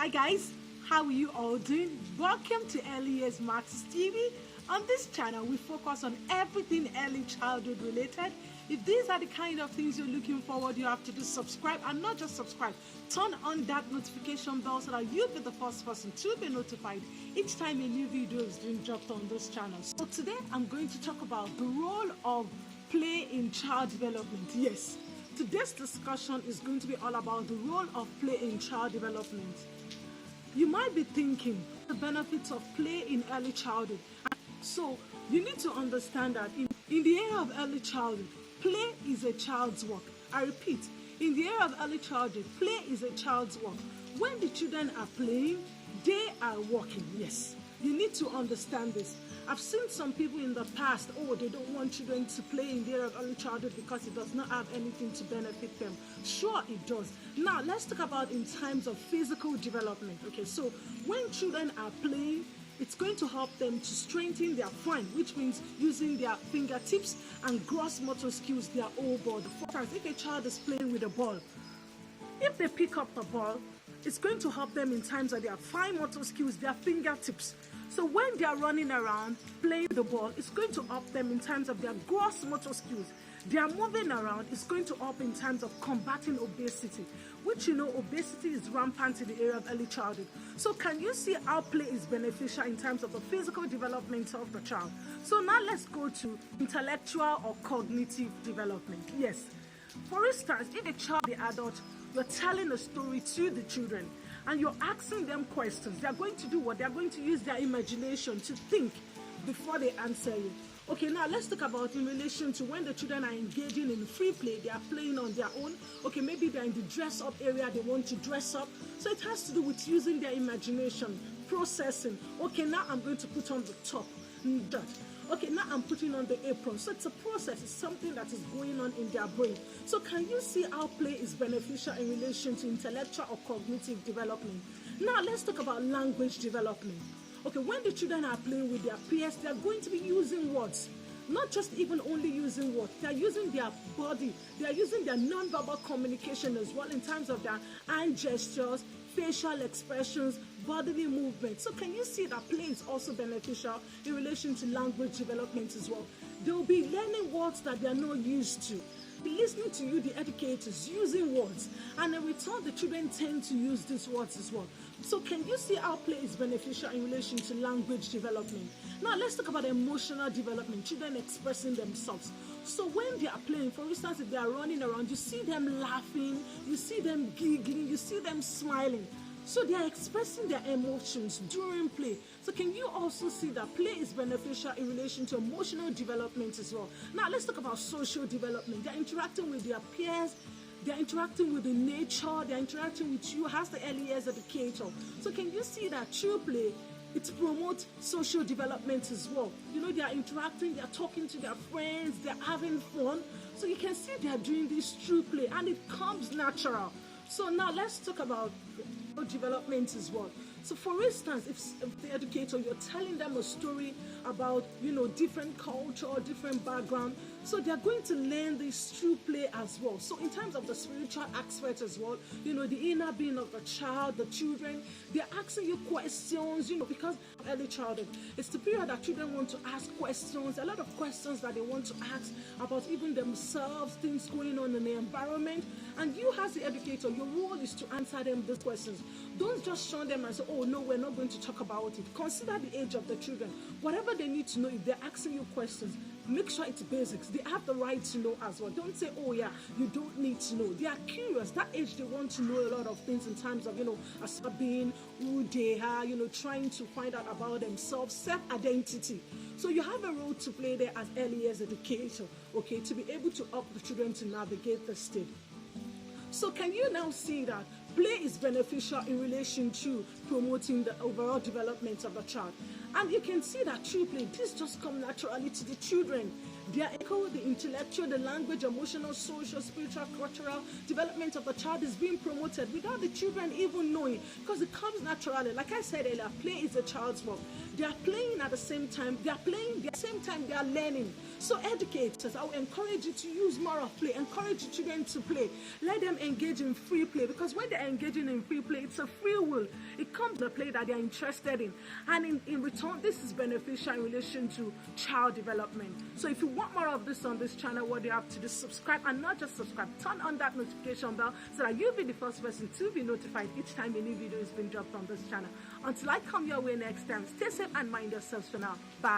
Hi guys, how are you all doing? Welcome to Early Years Matters TV. On this channel, we focus on everything early childhood related. If these are the kind of things you're looking forward, you have to do subscribe, and not just subscribe. Turn on that notification bell so that you'll be the first person to be notified each time a new video is being dropped on this channel. So today, I'm going to talk about the role of play in child development. Yes, today's discussion is going to be all about the role of play in child development. You might be thinking the benefits of play in early childhood. So you need to understand that in the area of early childhood, play is a child's work. I repeat, in the area of early childhood, play is a child's work. When the children are playing, they are working. Yes, you need to understand this. I've seen some people in the past, they don't want children to play in the area of early childhood because it does not have anything to benefit them. Sure, it does. Now, let's talk about in terms of physical development. Okay, so when children are playing, it's going to help them to strengthen their fine, which means using their fingertips and gross motor skills, their whole body. For instance, if a child is playing with a ball, if they pick up the ball, it's going to help them in terms of their fine motor skills, their fingertips. So when they are running around playing the ball, it's going to help them in terms of their gross motor skills. They are moving around, it's going to help in terms of combating obesity, which obesity is rampant in the area of early childhood. So can you see how play is beneficial in terms of the physical development of the child? So now let's go to intellectual or cognitive development. Yes, for instance, if a child, the adult, you're telling a story to the children and you're asking them questions, they're going to do what? They're going to use their imagination to think before they answer you. Okay, now let's talk about in relation to when the children are engaging in free play, they are playing on their own. Okay, maybe they're in the dress up area, they want to dress up. So it has to do with using their imagination, processing. Okay, now I'm going to put on the top. Okay, now I'm putting on the apron. So it's a process, it's something that is going on in their brain. So can you see how play is beneficial in relation to intellectual or cognitive development? Now let's talk about language development. Okay, when the children are playing with their peers, they are going to be using words. Not just even only using words, they are using their body, they are using their non-verbal communication as well in terms of their hand gestures, facial expressions, bodily movement. So can you see that play is also beneficial in relation to language development as well? They will be learning words that they are not used to. Listening to you, the educators, using words, and in return the children tend to use these words as well. So can you see how play is beneficial in relation to language development? Now let's talk about emotional development, children expressing themselves. So when they are playing, for instance, if they are running around, you see them laughing, you see them giggling, you see them smiling. So they are expressing their emotions during play. So can you also see that play is beneficial in relation to emotional development as well? Now let's talk about social development. They're interacting with their peers, they're interacting with the nature, they're interacting with you as the early years educator. So can you see that through play, it promotes social development as well? They are interacting, they are talking to their friends, they're having fun. So you can see they are doing this through play and it comes natural. So now let's talk about development as well. So for instance, if the educator, you're telling them a story about different culture, different background, so they're going to learn this through play as well. So in terms of the spiritual aspect as well, the inner being of the child, the children, they're asking you questions, because early childhood, it's the period that children want to ask questions, a lot of questions that they want to ask about even themselves, things going on in the environment. And you as the educator, your role is to answer them those questions. Don't just show them and say, oh no, we're not going to talk about it. Consider the age of the children. Whatever they need to know, if they're asking you questions, make sure it's basics. They have the right to know as well. Don't say, oh yeah, you don't need to know. They are curious. That age, they want to know a lot of things in terms of, as being who they are, trying to find out about themselves, self-identity. So you have a role to play there as early years educator, okay, to be able to help the children to navigate the state. So can you now see that play is beneficial in relation to promoting the overall development of the child? And you can see that through play, this just comes naturally to the children. Their echo, the intellectual, the language, emotional, social, spiritual, cultural development of the child is being promoted without the children even knowing, because it comes naturally. Like I said earlier, play is a child's work. They are playing at the same time. They are playing at the same time they are learning. So educators, I will encourage you to use more of play. Encourage your children to play. Let them engage in free play, because when they're engaging in free play, it's a free will. It comes to the play that they're interested in. And in return, this is beneficial in relation to child development. So if you want more of this on this channel, what you have to do is subscribe, and not just subscribe, turn on that notification bell so that you'll be the first person to be notified each time a new video is being dropped on this channel. Until I come your way next time, stay safe and mind yourselves for now. Bye.